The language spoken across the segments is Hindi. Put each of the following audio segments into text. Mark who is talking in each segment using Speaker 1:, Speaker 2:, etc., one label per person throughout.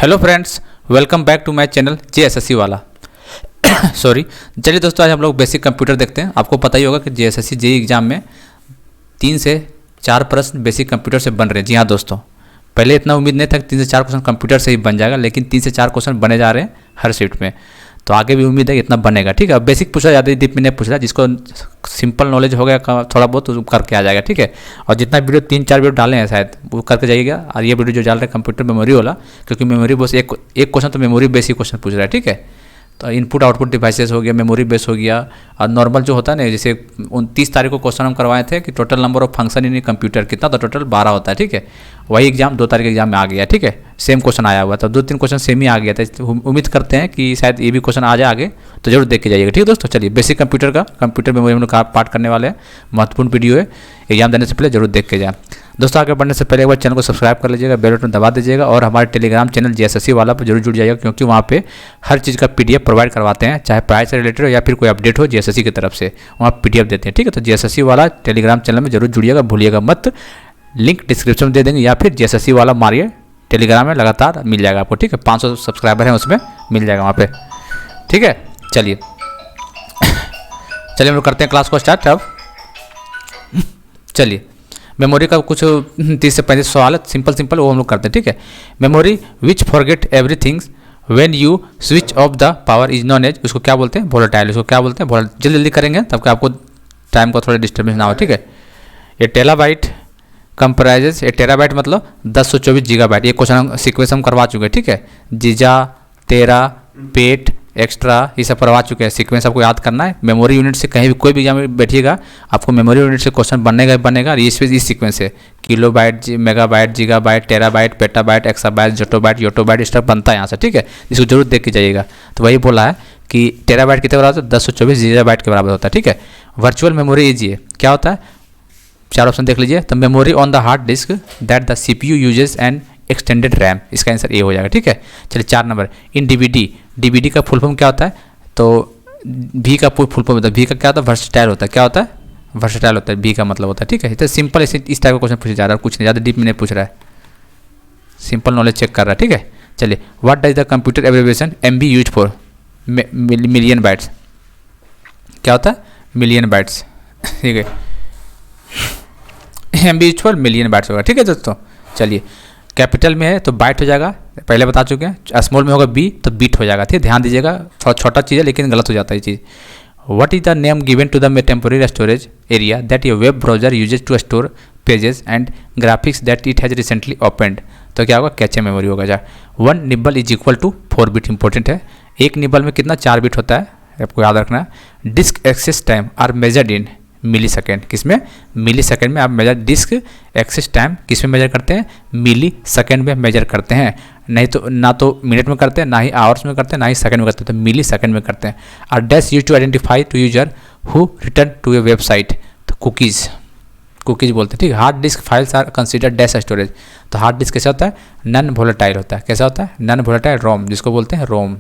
Speaker 1: Hello friends, welcome back to my channel JSSC वाला। सॉरी। चलिए दोस्तों, आज हम लोग बेसिक कंप्यूटर देखते हैं। आपको पता ही होगा कि जेएसएससी जेईई एग्जाम में 3 से 4 प्रश्न बेसिक कंप्यूटर से बन रहे हैं। जी हाँ दोस्तों, पहले इतना उम्मीद नहीं था कि 3 से 4 क्वेश्चन कंप्यूटर से ही बन जाएगा, लेकिन 3 से 4 क्वेश्चन बने जा रहे हैं हर शिफ्ट में। तो आगे भी उम्मीद है इतना बनेगा। ठीक है, अब बेसिक पूछा, ज़्यादा डीप में नहीं पूछ रहा। जिसको सिंपल नॉलेज हो गया थोड़ा बहुत तो करके आ जाएगा। ठीक है, और जितना वीडियो 3-4 वीडियो डाले हैं शायद वो करके जाइएगा। और ये वीडियो जो डाल रहे हैं कंप्यूटर मेमोरी वाला, क्योंकि मेमोरी बस एक क्वेश्चन तो मेमोरी बेसिक क्वेश्चन पूछ रहा है। ठीक है, तो इनपुट आउटपुट डिवाइसेस हो गया, मेमोरी बेस हो गया, और नॉर्मल जो होता है ना, जैसे 29 तारीख को क्वेश्चन हम करवाए थे कि total number of function in computer कितना, तो टोटल 12 होता है। ठीक है, वही एग्जाम 2 तारीख एग्जाम में आ गया। ठीक है, सेम क्वेश्चन आया हुआ था, 2-3 क्वेश्चन सेम ही आ गया था। उम्मीद करते हैं कि शायद ये भी क्वेश्चन आ जाए आगे, तो जरूर देख के जाइएगा। ठीक है दोस्तों, चलिए बेसिक कंप्यूटर का कंप्यूटर मेमोरी हम लोग पार्ट करने वाले हैं। महत्वपूर्ण वीडियो है, एग्जाम देने से पहले जरूर देख के जाए। दोस्तों, आगे बढ़ने से पहले एक बार चैनल को सब्सक्राइब कर लीजिएगा, बेल बटन दबा दीजिएगा, और हमारे टेलीग्राम चैनल जेएसएससी वाला पर जरूर जुड़ जाइएगा, क्योंकि वहाँ पे हर चीज़ का पीडीएफ प्रोवाइड करवाते हैं, चाहे पढ़ाई से रिलेटेड हो या फिर कोई अपडेट हो जेएसएससी की तरफ से, वहाँ पीडीएफ देते हैं। ठीक है, तो जेएसएससी वाला टेलीग्राम चैनल में जरूर जुड़िएगा, भूलिएगा मत। लिंक डिस्क्रिप्शन में दे देंगे, या फिर जेएसएससी वाला मारिए, टेलीग्राम में लगातार मिल जाएगा आपको। ठीक है, 500 सब्सक्राइबर हैं उसमें, मिल जाएगा वहाँ पे। ठीक है, चलिए हम लोग करते हैं क्लास को स्टार्ट। अब चलिए, मेमोरी का कुछ 30 से 35 सवाल है, सिंपल वो हम लोग करते हैं। ठीक है, memory which forget everything when you switch off the power is known as, उसको क्या बोलते हैं? वोलेटाइल। उसको क्या बोलते हैं? जल्दी करेंगे तब कि आपको टाइम का थोड़ा डिस्टर्बेंस ना हो। ठीक है, ए टेराबाइट कंप्राइजेज, ए टेराबाइट मतलब 1024 गीगाबाइट। ये क्वेश्चन सीक्वेंस हम करवा चुके हैं। ठीक है, जीजा, टेरा, पेट, एक्स्ट्रा, ये सब करवा चुके हैं। सीक्वेंस आपको याद करना है। मेमोरी यूनिट से कहीं भी कोई भी एग्जाम में बैठिएगा, आपको मेमोरी यूनिट से क्वेश्चन बनेगा। और इस सीक्वेंस से kilobyte, megabyte, gigabyte, terabyte, petabyte, exabyte, zettabyte, yottabyte, इस तरह बनता है यहाँ से। ठीक है, इसको जरूर देख के जाइएगा। तो वही बोला है कि टेराबाइट कितने बराबर होता है? 1024 गीगाबाइट के बराबर होता है। ठीक है, वर्चुअल मेमोरी ये क्या होता है? 4 ऑप्शन देख लीजिए। तो memory on the hard disk that the CPU uses and extended RAM, इसका आंसर ए हो जाएगा। ठीक है, चलिए 4 नंबर, इन डीवीडी का फुल फॉर्म क्या होता है? तो भी का फुल फॉर्म होता है, भी का क्या होता है? वर्सटाइल होता है। क्या होता है? वर्सटाइल होता है, भी का मतलब होता है। ठीक है, तो सिंपल इस टाइप का क्वेश्चन पूछा जा रहा है, कुछ नहीं ज़्यादा डीप में नहीं पूछ रहा है, सिंपल नॉलेज चेक कर रहा है। ठीक है, चलिए, what does the computer abbreviation MB use for? Million bytes. क्या होता है? Million bytes. ठीक है, MB use for million bytes होगा। ठीक है दोस्तों, चलिए, कैपिटल में है तो बाइट हो जाएगा, पहले बता चुके हैं। स्मॉल में होगा बी तो बीट हो जाएगा। ठीक है, ध्यान दीजिएगा, थोड़ा छोटा चीज़ है लेकिन गलत हो जाता है ये चीज़। What is the name given to the temporary storage area that your web browser uses to store pages and graphics that it has recently opened? तो क्या होगा? कैचे मेमोरी होगा। जा 1 nibble is equal to 4 bit. Important है, एक निबल में कितना? 4 बिट होता है, आपको याद रखना है। Disk access time are measured in millisecond. किसमें? मिली सेकेंड में आप मेजर डिस्क एक्सेस टाइम किस में मेजर करते हैं? मिली सेकेंड में मेजर करते हैं। नहीं तो ना तो मिनट में करते हैं, ना ही आवर्स में करते हैं, ना ही सेकंड में करते हैं, तो मिली सेकेंड में करते हैं। और dash use to identify to user who return to a website, तो कुकीज़ बोलते हैं। ठीक है, hard disk files are consider dash storage. तो हार्ड डिस्क कैसा होता है? नॉन वोलेटाइल होता है। कैसा होता है? नॉन वोलेटाइल रोम, जिसको बोलते हैं रोम।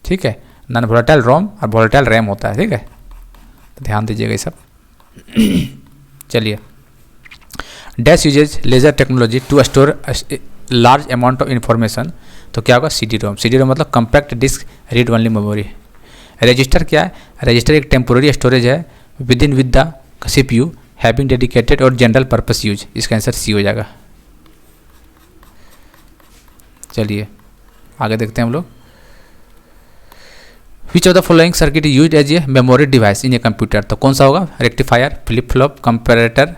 Speaker 1: ठीक है, नॉन वोलेटाइल रोम और वोलेटाइल रैम होता है। ठीक है, तो ध्यान दीजिएगा ये सब। चलिए, dash uses laser technology to store large amount of information, तो क्या होगा? सी डी रोम मतलब compact disk read only memory. Register क्या है? रजिस्टर एक टेम्पोररी स्टोरेज है with the CPU having dedicated और जनरल पर्पस यूज, इसका आंसर सी हो जाएगा। चलिए आगे देखते हैं हम लोग। Which of the following circuit use as a memory device in a computer? तो कौन सा होगा? Rectifier, flip flop, comparator,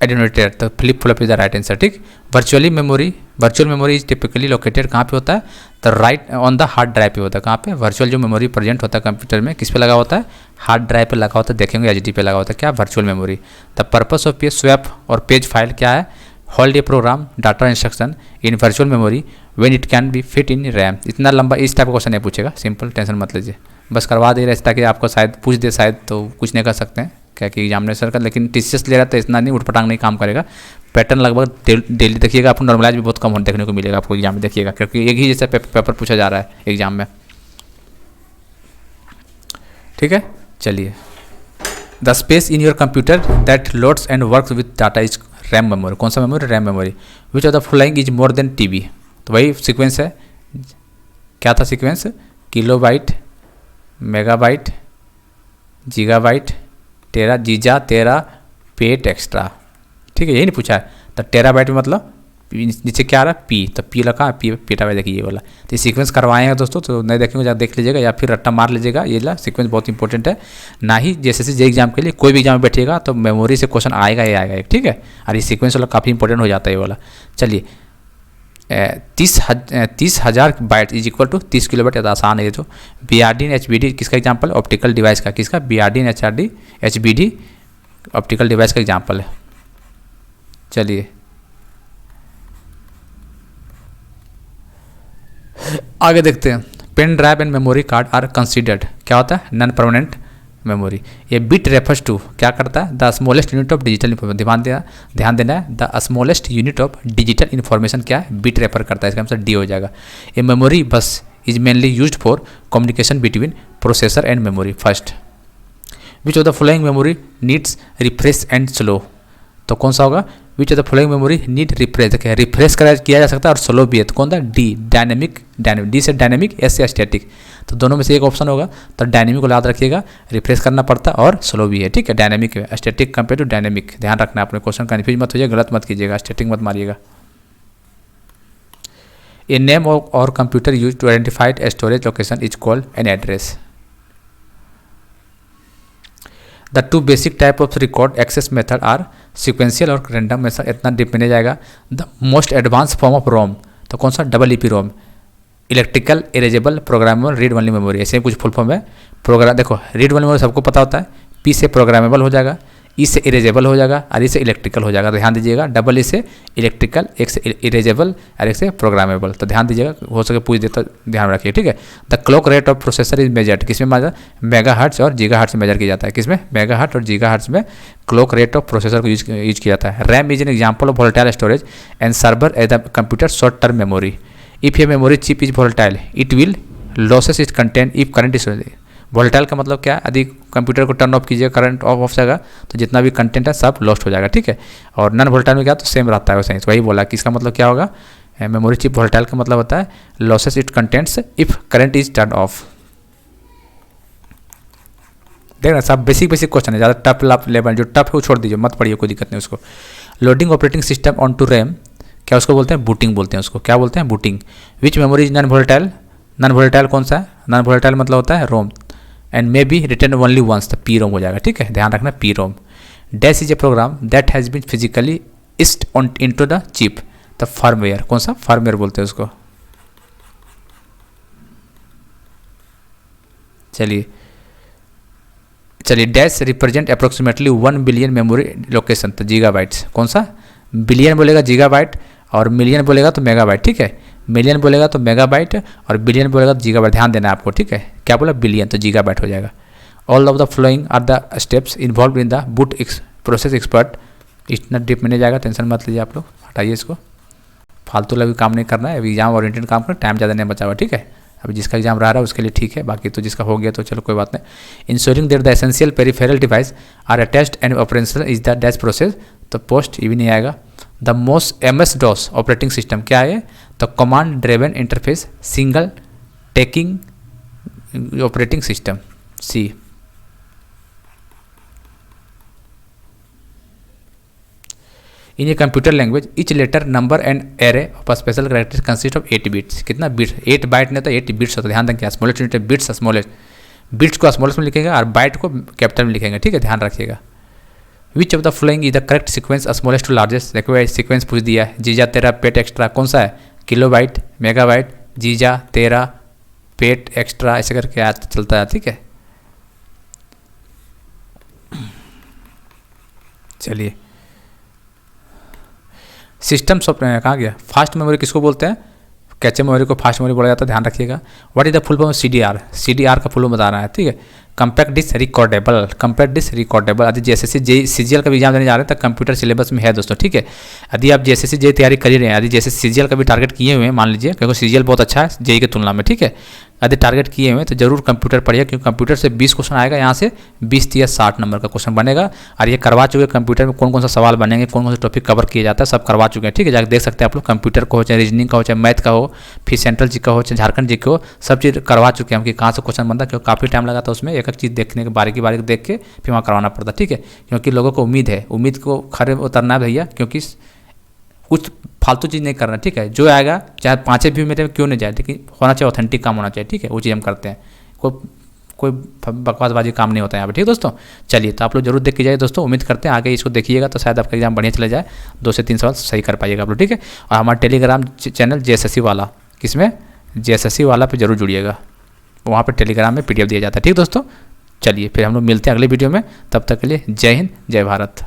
Speaker 1: attenuator. तो flip flop is the right answer. ठीक, virtual memory is typically located कहाँ पे होता है? तो right on the hard drive पे होता है। कहाँ पे? वर्चुअल जो मेमोरी प्रेजेंट होता है कंप्यूटर में, किस पे लगा होता है? हार्ड ड्राइव पे लगा होता है। देखेंगे एचडी पे लगा होता है। क्या? Virtual memory. The purpose of page swap और पेज फाइल क्या है? Hold a program data instruction in virtual memory when it can be fit in RAM. इतना लंबा इस टाइप का क्वेश्चन नहीं पूछेगा, सिंपल, टेंशन मत लीजिए, बस करवा दे रहे ताकि आपको शायद पूछ दे, शायद तो कुछ नहीं कर सकते हैं क्या कि एग्जामिनेशन का। लेकिन टीसीएस ले रहा है तो इतना नहीं उठपटांग नहीं काम करेगा। पैटर्न लगभग डेली देखिएगा, आपको नॉर्मलाइज भी बहुत कम देखने को मिलेगा आपको एग्जाम में, देखिएगा, क्योंकि एक ही जैसा पेपर पूछा जा रहा है एग्जाम में। ठीक है, चलिए, the space in your computer that loads and works with data is RAM memory. कौन सा memory? RAM memory. Which of the following is more than TB? तो वही सीक्वेंस है, क्या था सीक्वेंस, किलोबाइट, मेगाबाइट, गीगाबाइट, टेरा, जीजा, तेरा, पेट एक्स्ट्रा, ठीक है, यही नहीं पूछा है। तो टेराबाइट में मतलब नीचे क्या आ रहा है, पी, तो पी लगा, पी पेटाबाइट, देखिए ये वाला। तो ये सीक्वेंस करवाएंगे दोस्तों, तो नहीं देखेंगे जा देख लीजिएगा या फिर रट्टा मार लीजिएगा, ये ला सीक्वेंस बहुत इंपॉर्टेंट है। ना ही जैसे जे एग्जाम के लिए कोई भी एग्जाम में बैठिएगा तो मेमोरी से क्वेश्चन आएगा ही आएगा, ठीक है। और ये सीक्वेंस वाला काफ़ी इंपॉर्टेंट हो जाता है ये वाला। चलिए 30,000 byte is equal to 30 kilobyte, तो आसान है। तो BRD एंड HBD किसका एग्जाम्पल, ऑप्टिकल डिवाइस का, किसका, BRD and HBD optical device का एग्जाम्पल है। चलिए आगे देखते हैं। Pen drive and memory card are considered, क्या होता है, नॉन परमानेंट मेमोरी। ये बिट रेफर्स टू क्या करता है, the smallest unit of digital information, ध्यान देना है, the smallest unit of digital information क्या है, बिट रेफर करता है, इसका आंसर डी हो जाएगा। ए मेमोरी बस is mainly used for communication between processor and memory. First, which of the following memory needs refresh and slow, तो कौन सा होगा, विच of the following memory need refresh, देखिए रिफ्रेश किया जा सकता है और स्लो भी है, तो कौन था, डी, डायनेमिक, डी से डायनेमिक, एस से स्टैटिक, तो दोनों में से एक ऑप्शन होगा। तो डायनेमिक को याद रखिएगा, रिफ्रेश करना पड़ता है और स्लो भी है, ठीक है, डायनेमिक है, स्टैटिक कंपेयर टू डायनेमिक, ध्यान रखना है अपने क्वेश्चन, कन्फ्यूज मत होइए, गलत मत कीजिएगा, स्टैटिक मत मारिएगा। ए नेम और computer use to identified storage location is called an address. The two basic type of record access method are sequential और रैंडम मेथड, इतना डीप में नहीं जाएगा। The most advance form of ROM, तो कौन सा, EEP ROM, electrical erasable programmable read only memory, ऐसे कुछ फुल फॉर्म है। प्रोग्राम देखो, रीड ओनली मेमोरी सबको पता होता है, पी से प्रोग्रामेबल हो जाएगा, ई से इरेजेबल हो जाएगा और ई से इलेक्ट्रिकल हो जाएगा, तो ध्यान दीजिएगा, डबल ई से इलेक्ट्रिकल, एक से इरेजेबल और एक से प्रोग्रामेबल, तो ध्यान दीजिएगा, हो सके पूछ देता, ध्यान रखिए, ठीक है। The clock rate of processor is measured, किसमें मेजर, मेगाहर्ट्ज और गीगाहर्ट्ज में मेजर किया जाता है, किसमें, मेगाहर्ट्ज और गीगाहर्ट्ज में क्लॉक रेट ऑफ प्रोसेसर को यूज किया जाता है। RAM is an example of volatile storage and server as the computer short term memory. If a memory chip is volatile it will losses it content if current is, volatile का मतलब क्या है, यदि कंप्यूटर को टर्न ऑफ कीजिए, करंट ऑफ जाएगा तो जितना भी कंटेंट है सब लॉस्ट हो जाएगा, ठीक है। और नॉन वोलेटाइल में क्या, तो सेम रहता है वैसे ही, तो वही बोला कि इसका मतलब क्या होगा, मेमोरी चिप वोलेटाइल का मतलब होता है losses it contents if current is turn off. देखना सब बेसिक क्वेश्चन है, ज़्यादा टफ लेवल जो टफ है वो छोड़ दीजिए, मत पढ़िए, कोई दिक्कत नहीं उसको। Loading operating system on to RAM, क्या उसको बोलते हैं, बूटिंग बोलते हैं उसको, क्या बोलते हैं, booting. Which memory is non volatile, non volatile कौन सा है, नॉन वोलेटाइल मतलब होता है ROM, and may be written only once, तो पी रोम हो जाएगा, ठीक है, ध्यान रखना, P ROM. Dash is a program that has been physically east on into the chip, तो फर्मवेयर, कौन सा, फर्मवेयर बोलते हैं उसको। चलिए dash represent approximately 1 billion memory location, तो गीगाबाइट्स, कौन सा, बिलियन बोलेगा गीगाबाइट और मिलियन बोलेगा तो मेगाबाइट, ठीक है, मिलियन बोलेगा तो मेगाबाइट और बिलियन बोलेगा तो गीगाबाइट, ध्यान देना है आपको, ठीक है। क्या बोला, बिलियन, तो गीगाबाइट हो जाएगा। All of the following are the steps involve in the boot process except, इतना डीप में नहीं जाएगा, टेंशन मत लीजिए आप लोग, हटाइए इसको, फालतू लगे काम नहीं करना है, अभी एग्जाम ओरिएंटेड काम करना, टाइम ज़्यादा नहीं बचा हुआ, ठीक है। अभी जिसका एग्जाम रहा है उसके लिए ठीक है, बाकी तो जिसका हो गया तो चलो कोई बात नहीं। Ensuring that the essential peripheral device are attached and operational is the dash process, तो पोस्ट ये भी नहीं आएगा। The most MS DOS operating system क्या है, तो command driven interface single tasking operating system, C. In a computer language each letter number and array of special character consist of 8 bits, कितना बिट्स, 8 बाइट नहीं तो 8 बिट्स होता है, ध्यान रखिए, smallest unit bits, smallest bits को स्मॉलेस्ट में लिखेंगे और बाइट को कैपिटल में लिखेंगे, ठीक है, ध्यान रखिएगा। Which of the following is the correct sequence smallest to largest, देखो सीक्वेंस पूछ दिया है, जीजा तेरा पेट एक्स्ट्रा, कौन सा है, किलोबाइट, मेगाबाइट, जीजा तेरा पेट एक्स्ट्रा, ऐसे करके चलता है, ठीक है। चलिए सिस्टम सॉफ्टवेयर कहाँ गया, फास्ट मेमोरी किसको बोलते हैं, कैचे मेमोरी को फास्ट मेमोरी बोला जाता है, ध्यान रखिएगा। What is the full form CDR, CDR का फुल फॉर्म बताना है, ठीक है। Compact disk recordable, compact disk recordable, यदि JSSC CGL का भी एग्जाम देने जा रहे हैं तो कंप्यूटर सिलेबस में है दोस्तों, ठीक है। यदि आप JSSC तैयारी कर ही रहे हैं, यदि JSSC CGL का भी टारगेट किए हुए हैं मान लीजिए, क्योंकि CGL बहुत अच्छा है JEE की तुलना में, ठीक है, यदि टारगेट किए हुए तो जरूर कंप्यूटर पढ़िए, क्योंकि कंप्यूटर से 20 क्वेश्चन आएगा, यहाँ से 20 या 60 नंबर का क्वेश्चन बनेगा। और ये करवा चुके कंप्यूटर में कौन कौन सा सवाल बनेंगे, कौन कौन सा टॉपिक कवर किया जाता है, सब करवा चुके हैं। ठीक है, जाकर देख सकते हैं आप लोग। कंप्यूटर का हो, चाहे रीजनिंग का हो, चाहे मैथ का हो, फिर सेंट्रल जी का हो, चाहे झारखंड जी का हो, सब चीज़ करवा चुके हैं हम कि कहाँ से क्वेश्चन बनता है। क्योंकि काफ़ी टाइम लगा था उसमें, एक एक चीज़ देखने के बारीकी बारीक देख के फिर वहाँ करवाना पड़ता। ठीक है, क्योंकि लोगों को उम्मीद है, उम्मीद को खरे उतरना है भैया, क्योंकि कुछ फालतू चीज़ नहीं करना। ठीक है, जो आएगा चाहे 5 व्यू मेरे क्यों नहीं जाए, लेकिन होना चाहिए, ऑथेंटिक काम होना चाहिए। ठीक है, वो चीज़ हम करते हैं, कोई बकवासबाजी काम नहीं होता है यहाँ पे। ठीक है दोस्तों, चलिए तो आप लोग जरूर देख के जाइए दोस्तों। उम्मीद करते हैं आगे इसको देखिएगा तो शायद आपका एग्जाम बढ़िया चले जाए, 2 से 3 सवाल सही कर पाइएगा आप लोग। ठीक है, और हमारा टेलीग्राम चैनल JSSC वाला, किसमें, JSSC वाला पे जरूर जुड़िएगा, वहाँ पर टेलीग्राम में PDF दिया जाता है। ठीक दोस्तों, चलिए फिर हम लोग मिलते हैं अगले वीडियो में, तब तक के लिए जय हिंद, जय भारत।